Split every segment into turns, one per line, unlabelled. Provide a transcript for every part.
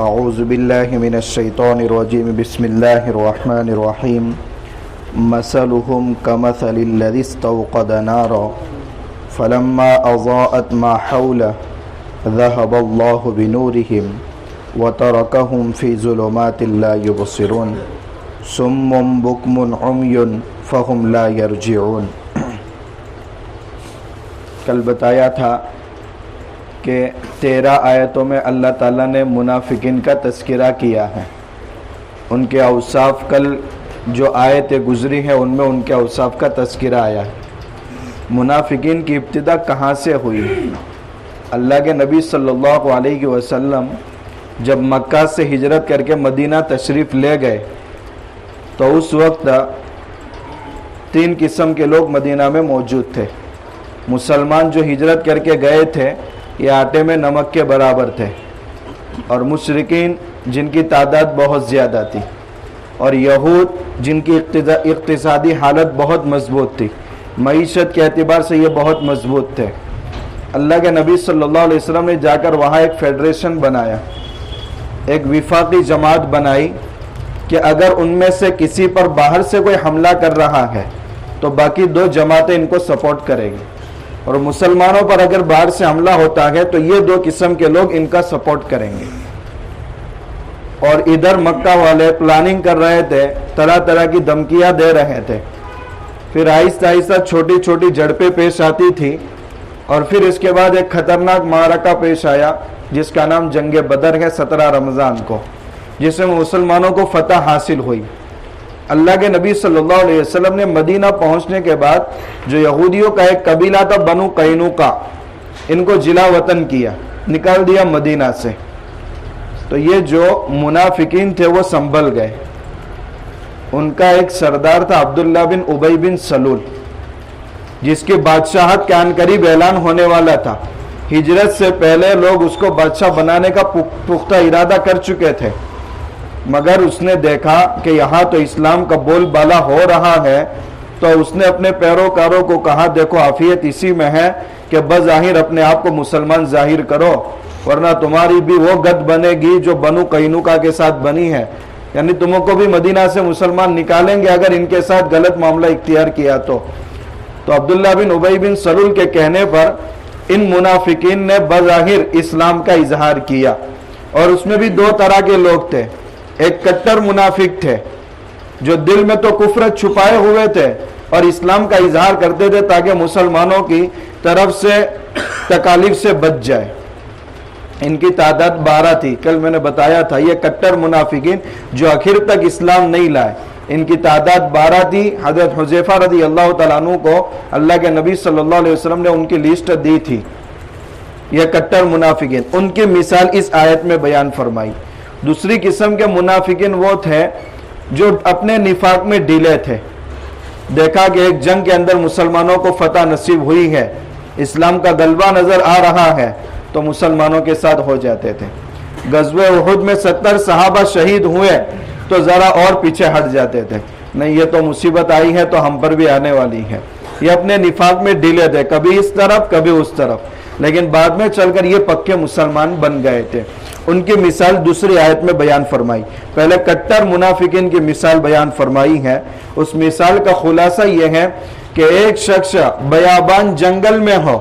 اعوذ باللہ من الشیطان الرجیم بسم اللہ الرحمن الرحیم مثلهم كمثل الذي استوقد نارا فلما اضاءت ما حوله ذهب الله بنورهم وتركهم في ظلمات لا يبصرون صم بكم عمي فهم لا يرجعون۔ کل بتایا تھا کہ 13 آیتوں میں اللہ تعالیٰ نے منافقین کا تذکرہ کیا ہے، ان کے اوصاف کل جو آیتیں گزری ہیں ان میں ان کے اوصاف کا تذکرہ آیا ہے۔ منافقین کی ابتدا کہاں سے ہوئی؟ اللہ کے نبی صلی اللہ علیہ وسلم جب مکہ سے ہجرت کر کے مدینہ تشریف لے گئے تو اس وقت 3 قسم کے لوگ مدینہ میں موجود تھے۔ مسلمان جو ہجرت کر کے گئے تھے یہ آٹے میں نمک کے برابر تھے، اور مشرکین جن کی تعداد بہت زیادہ تھی، اور یہود جن کی اقتصادی حالت بہت مضبوط تھی، معیشت کے اعتبار سے یہ بہت مضبوط تھے۔ اللہ کے نبی صلی اللہ علیہ وسلم نے جا کر وہاں ایک فیڈریشن بنایا، ایک وفاقی جماعت بنائی کہ اگر ان میں سے کسی پر باہر سے کوئی حملہ کر رہا ہے تو باقی 2 جماعتیں ان کو سپورٹ کرے گی، اور مسلمانوں پر اگر باہر سے حملہ ہوتا ہے تو یہ 2 قسم کے لوگ ان کا سپورٹ کریں گے۔ اور ادھر مکہ والے پلاننگ کر رہے تھے، طرح طرح کی دھمکیاں دے رہے تھے، پھر آہستہ آہستہ چھوٹی چھوٹی جھڑپیں پیش آتی تھی، اور پھر اس کے بعد ایک خطرناک معرکہ پیش آیا جس کا نام جنگ بدر ہے 17 رمضان کو، جس میں مسلمانوں کو فتح حاصل ہوئی۔ اللہ کے نبی صلی اللہ علیہ وسلم نے مدینہ پہنچنے کے بعد جو یہودیوں کا ایک قبیلہ تھا بنو قینوقا، ان کو جلا وطن کیا، نکال دیا مدینہ سے۔ تو یہ جو منافقین تھے وہ سنبھل گئے۔ ان کا ایک سردار تھا عبداللہ بن ابی بن سلول، جس کی بادشاہت کے عن قریب اعلان ہونے والا تھا۔ ہجرت سے پہلے لوگ اس کو بادشاہ بنانے کا پختہ ارادہ کر چکے تھے، مگر اس نے دیکھا کہ یہاں تو اسلام کا بول بالا ہو رہا ہے، تو اس نے اپنے پیروکاروں کو کہا دیکھو عافیت اسی میں ہے کہ بظاہر اپنے آپ کو مسلمان ظاہر کرو، ورنہ تمہاری بھی وہ گد بنے گی جو بنو قینوقا کے ساتھ بنی ہے، یعنی تمہیں کو بھی مدینہ سے مسلمان نکالیں گے اگر ان کے ساتھ غلط معاملہ اختیار کیا تو عبداللہ بن ابی بن سلول کے کہنے پر ان منافقین نے بظاہر اسلام کا اظہار کیا، اور اس میں بھی 2 طرح کے لوگ تھے۔ ایک کٹر منافق تھے جو دل میں تو کفر چھپائے ہوئے تھے اور اسلام کا اظہار کرتے تھے تاکہ مسلمانوں کی طرف سے تکالیف سے بچ جائے۔ ان کی تعداد 12 تھی، کل میں نے بتایا تھا یہ کٹر منافقین جو آخر تک اسلام نہیں لائے، ان کی تعداد 12 تھی۔ حضرت حذیفہ رضی اللہ تعالیٰ عنہ کو اللہ کے نبی صلی اللہ علیہ وسلم نے ان کی لسٹ دی تھی۔ یہ کٹر منافقین، ان کی مثال اس آیت میں بیان فرمائی۔ دوسری قسم کے منافقین وہ تھے جو اپنے نفاق میں ڈھیلے تھے، دیکھا کہ ایک جنگ کے اندر مسلمانوں کو فتح نصیب ہوئی ہے، اسلام کا غلبہ نظر آ رہا ہے، تو مسلمانوں کے ساتھ ہو جاتے تھے۔ غزوہ احد میں 70 صحابہ شہید ہوئے تو ذرا اور پیچھے ہٹ جاتے تھے، نہیں یہ تو مصیبت آئی ہے تو ہم پر بھی آنے والی ہے۔ یہ اپنے نفاق میں ڈھیلے تھے، کبھی اس طرف کبھی اس طرف، لیکن بعد میں چل کر یہ پکے مسلمان بن گئے تھے۔ ان کی مثال دوسری آیت میں بیان فرمائی۔ پہلے کٹر منافقین کی مثال بیان فرمائی ہے، اس مثال کا خلاصہ یہ ہے کہ ایک شخص بیابان جنگل میں ہو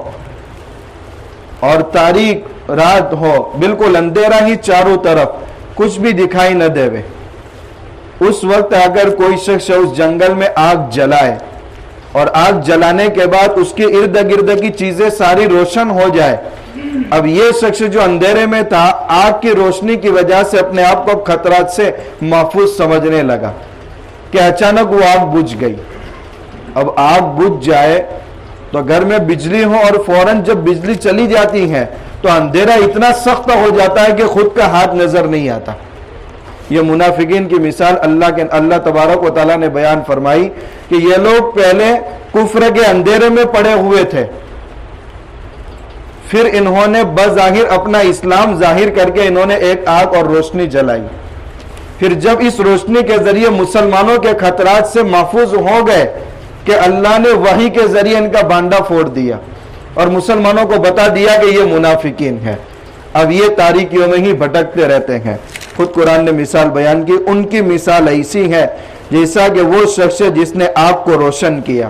اور تاریک رات ہو، بالکل اندھیرا ہی چاروں طرف، کچھ بھی دکھائی نہ دے، اس وقت اگر کوئی شخص اس جنگل میں آگ جلائے اور آگ جلانے کے بعد اس کے ارد گرد کی چیزیں ساری روشن ہو جائے، اب یہ شخص جو اندھیرے میں تھا آگ کی روشنی کی وجہ سے اپنے آپ کو خطرات سے محفوظ سمجھنے لگا کہ اچانک وہ آگ بجھ گئی۔ اب آگ بجھ جائے تو گھر میں بجلی ہو اور فوراً جب بجلی چلی جاتی ہے تو اندھیرا اتنا سخت ہو جاتا ہے کہ خود کا ہاتھ نظر نہیں آتا۔ یہ منافقین کی مثال اللہ تبارک و تعالیٰ نے بیان فرمائی کہ یہ لوگ پہلے کفر کے اندھیرے میں پڑے ہوئے تھے، پھر انہوں نے بظاہر اپنا اسلام ظاہر کر کے انہوں نے ایک آگ اور روشنی جلائی، پھر جب اس روشنی کے ذریعے مسلمانوں کے خطرات سے محفوظ ہو گئے کہ اللہ نے وحی کے ذریعے ان کا بانڈا پھوڑ دیا اور مسلمانوں کو بتا دیا کہ یہ منافقین ہے۔ اب یہ تاریکیوں میں ہی بھٹکتے رہتے ہیں. خود قرآن نے مثال بیان کی, ان کی مثال ایسی ہے جیسا کہ وہ شخص جس نے آگ کو روشن کیا,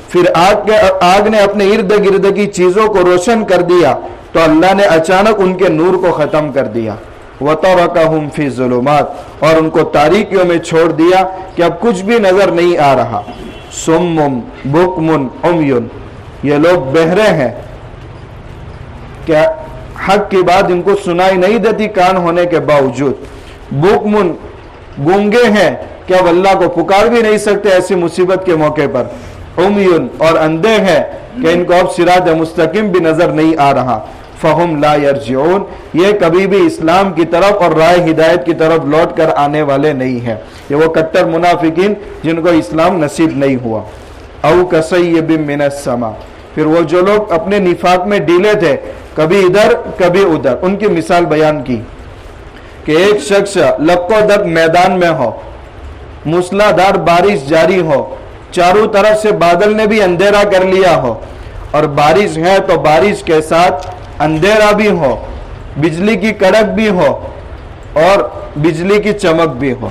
پھر آگ نے اپنے ارد گرد کی چیزوں کو روشن کر دیا تو اللہ نے اچانک ان کے نور کو ختم کر دیا. وَتَرَكَهُمْ فِي الظُّلُمَاتِ, اور ان کو تاریکیوں میں چھوڑ دیا کہ اب کچھ بھی نظر نہیں آ رہا. صُمٌّ بُكْمٌ عُمْيٌ, یہ لوگ بہرے ہیں, کیا حق کی بات ان کو سنائی نہیں دیتی کان ہونے کے باوجود. بُكْمٌ, گونگے ہیں کہ اب اللہ کو پکار بھی نہیں سکتے ایسی مصیبت کے موقع پر. عُمْيٌ, اور اندھے ہیں کہ ان کو اب صراط مستقیم بھی نظر نہیں آ رہا. فَهُمْ لَا يَرْجِعُونَ, یہ کبھی بھی اسلام کی طرف اور رائے ہدایت کی طرف لوٹ کر آنے والے نہیں ہیں. یہ وہ کٹر منافقین جن کو اسلام نصیب نہیں ہوا. اَوْ كَصَيِّبٍ مِّنَ السَّمَاءِ, پھر وہ جو لوگ اپنے نفاق میں ڈھیلے تھے, کبھی ادھر کبھی ادھر, ان کی مثال بیان کی کہ ایک شخص لک و دک میدان میں ہو, موسلادھار بارش جاری ہو, چاروں طرف سے بادل نے بھی اندھیرا کر لیا ہو, اور بارش ہے تو بارش کے ساتھ اندھیرا بھی ہو, بجلی کی کڑک بھی ہو اور بجلی کی چمک بھی ہو.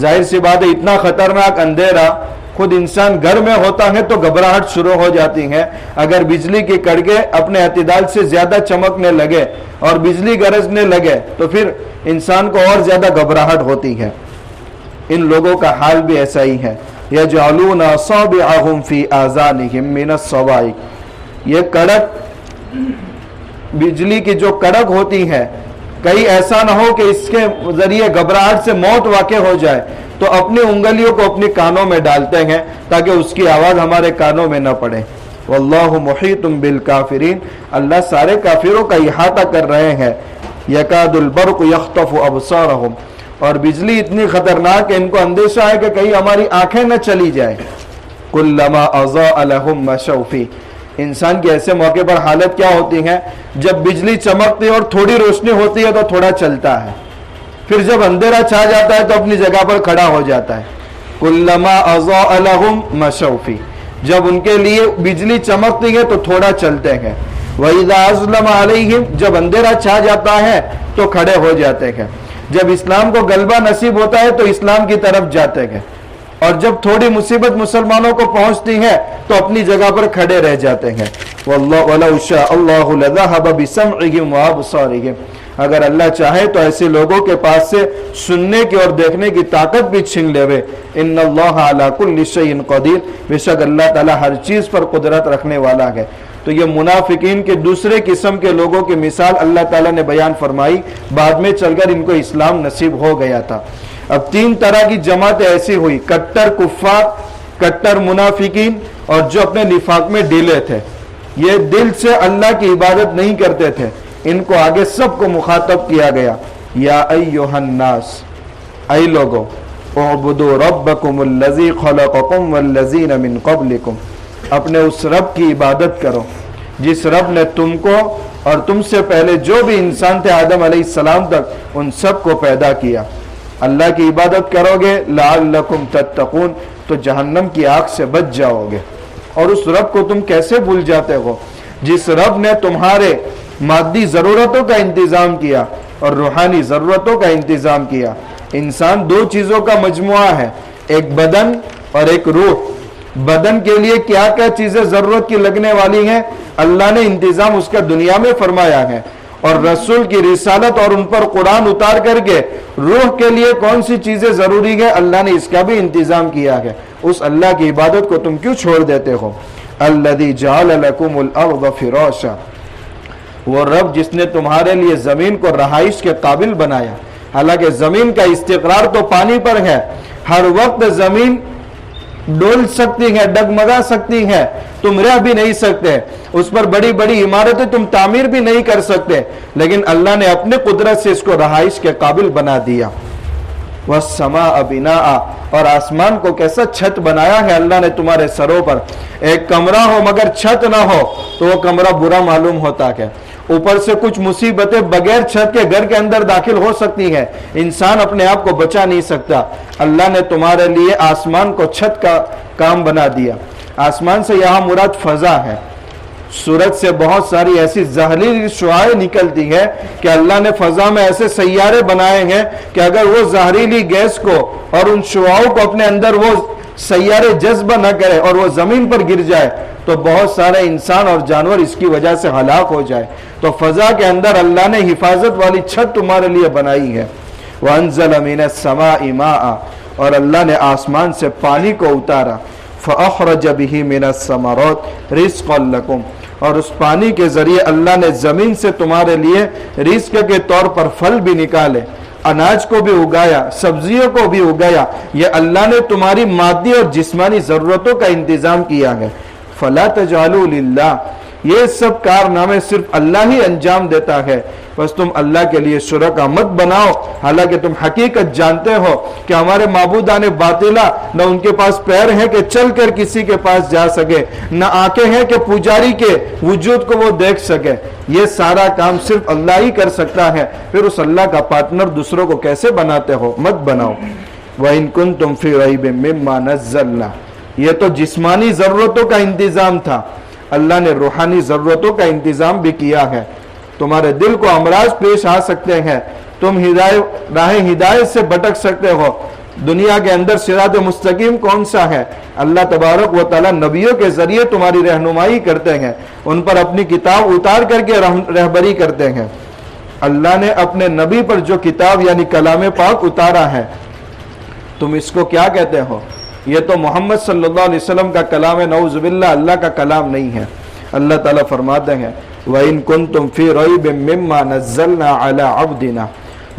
ظاہر سی بات ہے اتنا خطرناک اندھیرا خود انسان گھر میں ہوتا ہے تو گھبراہٹ شروع ہو جاتی ہے. اگر بجلی کی کڑکیں اپنے اعتدال سے زیادہ چمکنے لگے اور بجلی گرجنے لگے تو پھر انسان کو اور زیادہ گھبراہٹ ہوتی ہے. ان لوگوں کا حال بھی ایسا ہی ہے. یجعلون اصابعهم فی آذانهم من الصواعق, یہ کڑک, بجلی کی جو کڑک ہوتی ہے, کہیں ایسا نہ ہو کہ اس کے ذریعے گھبراہٹ سے موت واقع ہو جائے تو اپنی انگلیوں کو اپنی کانوں میں ڈالتے ہیں تاکہ اس کی آواز ہمارے کانوں میں نہ پڑے. واللہ محیط بالکافرین, اللہ سارے کافروں کا احاطہ کر رہے ہیں. یکاد البرق یخطف ابصارهم, اور بجلی اتنی خطرناک ہے ان کو اندیشہ ہے کہ کہیں ہماری آنکھیں نہ چلی جائیں. کلما اضاء لهم مشوا فیہ, انسان کے ایسے موقع پر حالت کیا ہوتی ہے, جب بجلی چمکتی ہے اور تھوڑی روشنی ہوتی ہے تو تھوڑا چلتا ہے, پھر جب اندھیرا چھا جاتا ہے تو اپنی جگہ پر کھڑا ہو جاتا ہے. کلما اضاء لهم مشوا فیہ, جب ان کے لیے بجلی چمکتی ہے تو تھوڑا چلتے ہیں. وَإِذَا أَظْلَمَ عَلَيْهِمْ, جب اندھیرا چھا جاتا ہے تو کھڑے ہو جاتے ہیں. جب اسلام کو غلبہ نصیب ہوتا ہے تو اسلام کی طرف جاتے ہیں, اور جب تھوڑی مصیبت مسلمانوں کو پہنچتی ہے تو اپنی جگہ پر کھڑے رہ جاتے ہیں. وَلَوْ شَاءَ اللَّهُ لَذَهَبَ بِسَمْعِهِمْ وَأَبْصَارِهِمْ, اگر اللہ چاہے تو ایسے لوگوں کے پاس سے سننے کی اور دیکھنے کی طاقت بھی چھین لے. ان اللہ علی کل شیء قدیر, بے شک اللہ تعالی ہر چیز پر قدرت رکھنے والا ہے. تو یہ منافقین کے دوسرے قسم کے لوگوں کی مثال اللہ تعالیٰ نے بیان فرمائی, بعد میں چل کر ان کو اسلام نصیب ہو گیا تھا. اب تین طرح کی جماعتیں ایسی ہوئی, کٹر کفار, کٹر منافقین, اور جو اپنے نفاق میں ڈھیلے تھے. یہ دل سے اللہ کی عبادت نہیں کرتے تھے, ان کو آگے سب کو مخاطب کیا گیا. یا ایھا الناس, اے لوگو, اعبدوا ربکم الذی خلقکم والذین من قبلکم, اپنے اس رب کی عبادت کرو جس رب نے تم کو اور تم سے پہلے جو بھی انسان تھے آدم علیہ السلام تک, ان سب کو پیدا کیا. اللہ کی عبادت کرو گے لعلکم تتقون, تو جہنم کی آگ سے بچ جاؤ گے. اور اس رب کو تم کیسے بھول جاتے ہو جس رب نے تمہارے مادی ضرورتوں کا انتظام کیا اور روحانی ضرورتوں کا انتظام کیا. انسان دو چیزوں کا مجموعہ ہے, ایک بدن اور ایک روح. بدن کے لیے کیا کیا چیزیں ضرورت کی لگنے والی ہیں اللہ نے انتظام اس کا دنیا میں فرمایا ہے, اور رسول کی رسالت اور ان پر قرآن اتار کر کے روح کے لیے کون سی چیزیں ضروری ہے اللہ نے اس کا بھی انتظام کیا ہے. اس اللہ کی عبادت کو تم کیوں چھوڑ دیتے ہو؟ الذی جعل لکم الارض فراشا, وہ رب جس نے تمہارے لیے زمین کو رہائش کے قابل بنایا. حالانکہ زمین کا استقرار تو پانی پر ہے, ہر وقت زمین ڈول سکتی ہے, ڈگمگا سکتی ہے, تم رہ بھی نہیں سکتے اس پر, بڑی بڑی عمارتیں تم تعمیر بھی نہیں کر سکتے, لیکن اللہ نے اپنے قدرت سے اس کو رہائش کے قابل بنا دیا. والسماء بناء, اور آسمان کو کیسا چھت بنایا ہے اللہ نے تمہارے سروں پر. ایک کمرہ ہو مگر چھت نہ ہو تو وہ کمرہ برا معلوم ہوتا ہے. اوپر سے کچھ مصیبتیں بغیر چھت کے گھر کے اندر داخل ہو سکتی ہیں, انسان اپنے آپ کو بچا نہیں سکتا. اللہ نے تمہارے لیے آسمان کو چھت کا کام بنا دیا. آسمان سے یہاں مراد فضا ہے, سورج سے بہت ساری ایسی زہریلی شعاعیں نکلتی ہیں کہ اللہ نے فضا میں ایسے سیارے بنائے ہیں کہ اگر وہ زہریلی گیس کو اور ان شعاعوں کو اپنے اندر وہ سیارے جذب نہ کرے اور وہ زمین پر گر جائے تو بہت سارے انسان اور جانور اس کی وجہ سے ہلاک ہو جائے. تو فضا کے اندر اللہ نے حفاظت والی چھت تمہارے لیے بنائی ہے. وَأَنزَلَ مِنَ السَّمَاءِ مَاءً اور اللہ نے آسمان سے پانی کو اتارا. فَأَخْرَجَ بِهِ مِنَ الثَّمَرَاتِ رِزْقًا لَكُمْ اور اس پانی کے ذریعے اللہ نے زمین سے تمہارے لیے رزق کے طور پر پھل بھی نکالے, اناج کو بھی اگایا, سبزیوں کو بھی اگایا. یہ اللہ نے تمہاری مادی اور جسمانی ضرورتوں کا انتظام کیا ہے. فَلَا تَجْعَلُوا لِلَّهِ یہ سب کارنامے صرف اللہ ہی انجام دیتا ہے, بس تم اللہ کے لیے شرکا مت بناؤ. حالانکہ تم حقیقت جانتے ہو کہ ہمارے معبودان باطلا نہ ان کے پاس پیر ہیں کہ چل کر کسی کے پاس جا سکے, نہ آنکھیں ہیں کہ پجاری کے وجود کو وہ دیکھ سکے. یہ سارا کام صرف اللہ ہی کر سکتا ہے. پھر اس اللہ کا پارٹنر دوسروں کو کیسے بناتے ہو؟ مت بناؤ. وَإِن كُنتُمْ فِي رَيْبٍ مِّمَّا نَزَّلْنَا یہ تو جسمانی ضرورتوں کا انتظام تھا. اللہ نے روحانی ضرورتوں کا انتظام بھی کیا ہے. تمہارے دل کو امراض پیش آ سکتے ہیں, تم راہ ہدایت سے بھٹک سکتے ہو. دنیا کے اندر صراط مستقیم کون سا ہے؟ اللہ تبارک و تعالی نبیوں کے ذریعے تمہاری رہنمائی کرتے ہیں, ان پر اپنی کتاب اتار کر کے رہبری کرتے ہیں. اللہ نے اپنے نبی پر جو کتاب یعنی کلام پاک اتارا ہے, تم اس کو کیا کہتے ہو؟ یہ تو محمد صلی اللہ علیہ وسلم کا کلام ہے, نعوذ باللہ اللہ کا کلام نہیں ہے. اللہ تعالیٰ فرماتے ہیں وَإِن كُنتُمْ فِي رَيْبٍ مِّمَّا نَزَّلْنَا عَلَىٰ عَبْدِنَا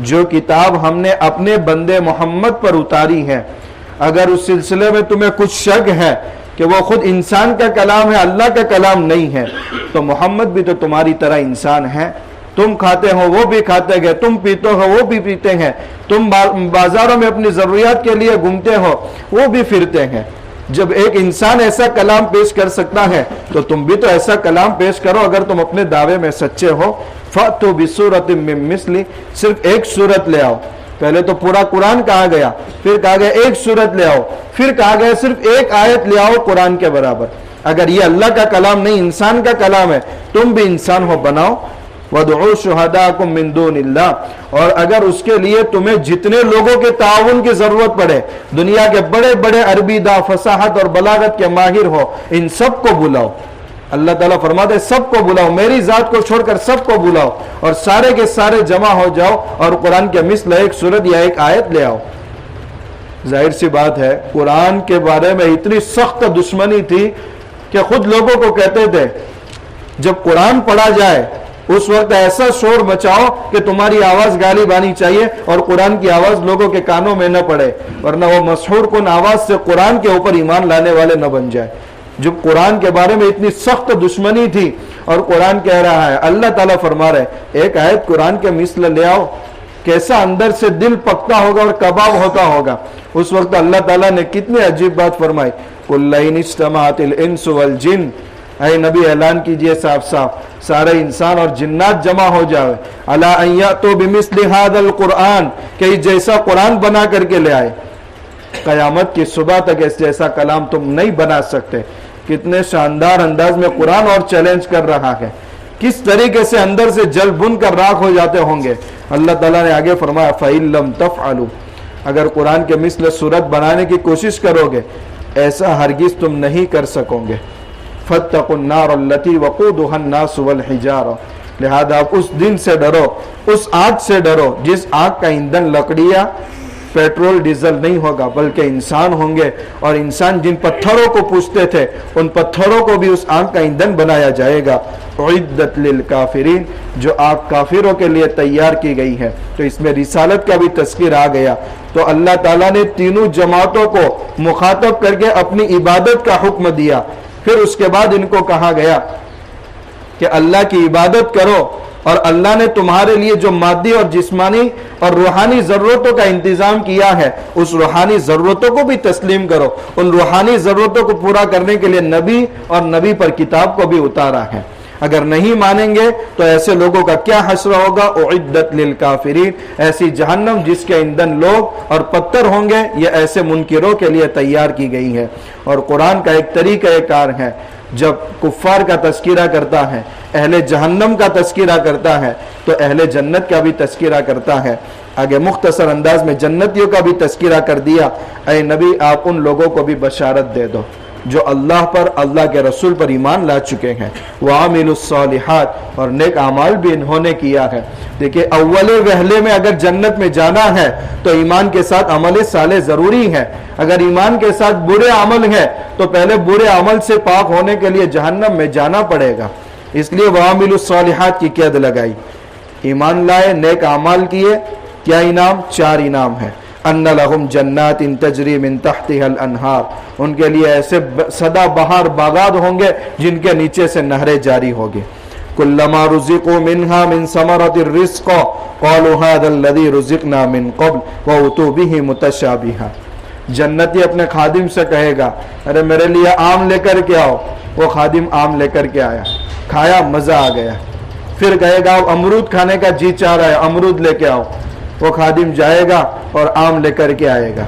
جو کتاب ہم نے اپنے بندے محمد پر اتاری ہے, اگر اس سلسلے میں تمہیں کچھ شک ہے کہ وہ خود انسان کا کلام ہے, اللہ کا کلام نہیں ہے, تو محمد بھی تو تمہاری طرح انسان ہے. تم کھاتے ہو وہ بھی کھاتے ہیں, تم پیتے ہو وہ بھی پیتے ہیں, تم بازاروں میں اپنی ضروریات کے لیے گھومتے ہو وہ بھی پھرتے ہیں. جب ایک انسان ایسا کلام پیش کر سکتا ہے تو تم بھی تو ایسا کلام پیش کرو اگر تم اپنے دعوے میں سچے ہو. فَأْتُوا بِسُورَةٍ مِّن مِّثْلِهِ صرف ایک سورت لے آؤ. پہلے تو پورا قرآن کہا گیا, پھر کہا گیا ایک سورت لے آؤ, پھر کہا گیا صرف ایک آیت لے آؤ قرآن کے برابر. اگر یہ اللہ کا کلام نہیں انسان کا کلام ہے, تم بھی انسان ہو, بناؤ. وَادْعُوا شُهَدَاءَكُم مِّن دُونِ اللَّهِ اور اگر اس کے لیے تمہیں جتنے لوگوں کے تعاون کی ضرورت پڑے, دنیا کے بڑے بڑے عربی دا, فصاحت اور بلاغت کے ماہر ہو, ان سب کو بلاؤ. اللہ تعالیٰ فرماتے ہیں سب کو بلاؤ, میری ذات کو چھوڑ کر سب کو بلاؤ, اور سارے کے سارے جمع ہو جاؤ اور قرآن کے مثل ایک سورت یا ایک آیت لے آؤ. ظاہر سی بات ہے قرآن کے بارے میں اتنی سخت دشمنی تھی کہ خود لوگوں کو کہتے تھے جب قرآن پڑھا جائے اس وقت ایسا شور مچاؤ کہ تمہاری آواز غالب آنی چاہیے اور قرآن کی آواز لوگوں کے کانوں میں نہ پڑے, ورنہ وہ مسحور کن آواز سے قرآن کے اوپر ایمان لانے والے نہ بن جائے. جب قرآن کے بارے میں اتنی سخت دشمنی تھی اور قرآن کہہ رہا ہے, اللہ تعالیٰ فرما رہے ایک آیت قرآن کے مثل لے آؤ, کیسا اندر سے دل پکتا ہوگا اور کباب ہوتا ہوگا. اس وقت اللہ تعالیٰ نے کتنی عجیب بات فرمائی, قُلْ لَئِنِ اجْتَمَعَتِ الْإِنسُ وَالْجِنُّ اے نبی اعلان کیجئے صاف صاف سارے انسان اور جنات جمع ہو جائے عَلَىٰ أَن يَأْتُوا بِمِثْلِ هَذَا الْقُرْآنِ کہ جیسا قرآن بنا کر کے لے آئے, قیامت کی صبح تک اس جیسا کلام تم نہیں بنا سکتے. کتنے شاندار انداز میں قرآن اور چیلنج کر رہا ہے, کس طریقے سے اندر سے جل بن کر راکھ ہو جاتے ہوں گے. اللہ تعالیٰ نے آگے فرمایا فَإِن لَّمْ تَفْعَلُوا اگر قرآن کے مثل صورت بنانے کی کوشش کرو گے ایسا ہرگز تم نہیں کر سکو گے. فَاتَّقُوا النَّارَ الَّتِي وَقُودُهَا النَّاسُ وَالْحِجَارَةُ لہذا آپ اس دن سے ڈرو, اس آگ سے ڈرو جس آگ کا ایندھن لکڑیاں پیٹرول ڈیزل نہیں ہوگا بلکہ انسان ہوں گے, اور انسان جن پتھروں کو پوجتے تھے ان پتھروں کو بھی اس آگ کا ایندھن بنایا جائے گا. اعدت للکافرین جو آگ کافروں کے لیے تیار کی گئی ہے. تو اس میں رسالت کا بھی تذکر آ گیا. تو اللہ تعالیٰ نے تینوں جماعتوں کو مخاطب کر کے اپنی عبادت کا حکم دیا. پھر اس کے بعد ان کو کہا گیا کہ اللہ کی عبادت کرو, اور اللہ نے تمہارے لیے جو مادی اور جسمانی اور روحانی ضرورتوں کا انتظام کیا ہے اس روحانی ضرورتوں کو بھی تسلیم کرو. ان روحانی ضرورتوں کو پورا کرنے کے لیے نبی اور نبی پر کتاب کو بھی اتارا ہے. اگر نہیں مانیں گے تو ایسے لوگوں کا کیا حشر ہوگا. اعدت للکافرین ایسی جہنم جس کے ایندھن لوگ اور پتھر ہوں گے, یہ ایسے منکروں کے لیے تیار کی گئی ہے. اور قرآن کا ایک طریقہ کار ہے, جب کفار کا تذکرہ کرتا ہے، اہل جہنم کا تذکرہ کرتا ہے، تو اہل جنت کا بھی تذکرہ کرتا ہے۔ آگے مختصر انداز میں جنتیوں کا بھی تذکرہ کر دیا۔ اے نبی آپ ان لوگوں کو بھی بشارت دے دو جو اللہ پر، اللہ کے رسول پر ایمان لا چکے ہیں، وَعَمِلُوا الصَّالِحَاتِ اور نیک اعمال بھی انہوں نے کیا ہے۔ دیکھیں اول وہلے میں اگر جنت میں جانا ہے تو ایمان کے ساتھ عمل صالح ضروری ہے۔ اگر ایمان کے ساتھ برے عمل ہے تو پہلے برے عمل سے پاک ہونے کے لیے جہنم میں جانا پڑے گا، اس لیے وَعَمِلُوا الصَّالِحَاتِ کی قید لگائی۔ ایمان لائے، نیک اعمال کیے، کیا انعام؟ 4 انعام ہے۔ ان لہم جنات تجری من تحتها الانہار، ان کے لیے ایسے سدا بہار باغات ہوں گے جن کے نیچے سے نہریں جاری ہوگی۔ کلما رزقوا منها من ثمرۃ الرزق قالوا هذا الذي رزقنا من قبل واتوا به متشابها۔ جنتی اپنے خادم سے کہے گا ارے میرے لیے آم لے کر کے آؤ، وہ خادم آم لے کر کے آیا، کھایا، مزہ آ گیا۔ پھر کہے گا امرود کھانے کا جی چاہ رہا ہے، امرود لے کے آؤ، وہ خادم جائے گا اور آم لے کر کے آئے گا۔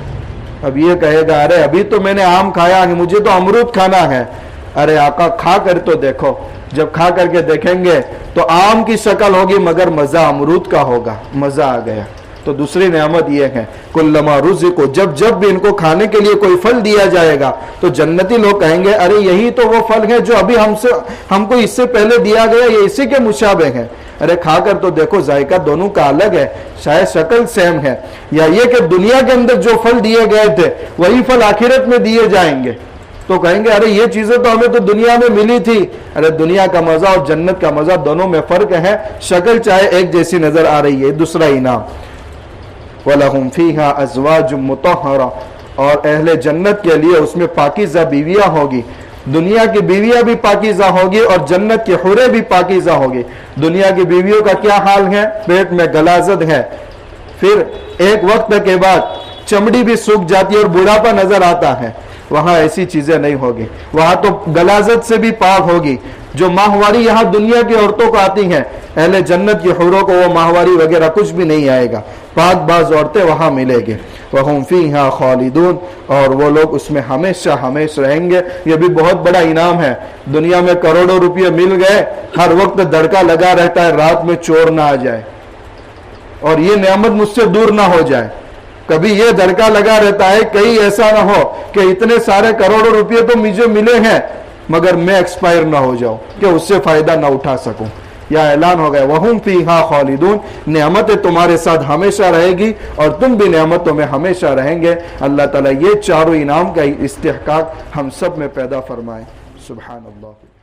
اب یہ کہے گا ارے ابھی تو میں نے آم کھایا ہے، مجھے تو امرود کھانا ہے۔ ارے آقا کھا کر تو دیکھو، جب کھا کر کے دیکھیں گے تو آم کی شکل ہوگی مگر مزہ امرود کا ہوگا، مزہ آ گیا۔ تو دوسری نعمت یہ ہے کلما رزقوا، جب بھی ان کو کھانے کے لیے کوئی پھل دیا جائے گا تو جنتی لوگ کہیں گے ارے یہی تو وہ پھل ہے جو ابھی ہم کو اس سے پہلے دیا گیا، یہ اسی کے مشابہ ہے۔ ارے کھا کر تو دیکھو، ذائقہ دونوں کا الگ ہے، شاید شکل سیم ہے، یا یہ کہ دنیا کے اندر جو پھل دیے گئے تھے وہی پھل آخرت میں دیے جائیں گے، تو کہیں گے ارے یہ چیزیں تو ہمیں تو دنیا میں ملی تھی۔ ارے دنیا کا مزہ اور جنت کا مزہ دونوں میں فرق ہے، شکل چاہے ایک جیسی نظر آ رہی ہے۔ دوسرا انعام وَلَهُمْ فِيهَا أَزْوَاجٌ مُطَهَّرَةٌ، اور اہل جنت کے لیے اس میں پاکیزہ بیویاں ہوگی۔ دنیا کی بیویاں بھی پاکیزہ ہوگی اور جنت کی حوریں بھی پاکیزہ ہوگی۔ دنیا کی بیویوں کا کیا حال ہے؟ پیٹ میں غلاظت ہے، پھر ایک وقت کے بعد چمڑی بھی سوکھ جاتی ہے اور بڑھاپا نظر آتا ہے۔ وہاں ایسی چیزیں نہیں ہوگی، وہاں تو غلاظت سے بھی پاک ہوگی۔ جو ماہواری یہاں دنیا کی عورتوں کو آتی ہیں، اہل جنت کی حوروں کو وہ ماہواری وغیرہ کچھ بھی نہیں آئے گا، پاک باز عورتیں وہاں ملے گی۔ وَهُمْ فِيهَا خَالِدُونَ، اور وہ لوگ اس میں ہمیشہ رہیں گے۔ یہ بھی بہت بڑا انعام ہے۔ دنیا میں کروڑوں روپے مل گئے، ہر وقت دڑکا لگا رہتا ہے رات میں چور نہ آ جائے اور یہ نعمت مجھ سے دور نہ ہو جائے۔ کبھی یہ دھڑکا لگا رہتا ہے کہیں ایسا نہ ہو کہ اتنے سارے کروڑوں روپے تو مجھے ملے ہیں مگر میں ایکسپائر نہ ہو جاؤں کہ اس سے فائدہ نہ اٹھا سکوں۔ یا اعلان ہو گیا وَهُمْ فِيهَا خَالِدُونَ، نعمتیں تمہارے ساتھ ہمیشہ رہے گی اور تم بھی نعمتوں میں ہمیشہ رہیں گے۔ اللہ تعالیٰ یہ چاروں انعام کا استحقاق ہم سب میں پیدا فرمائے۔ سبحان اللہ۔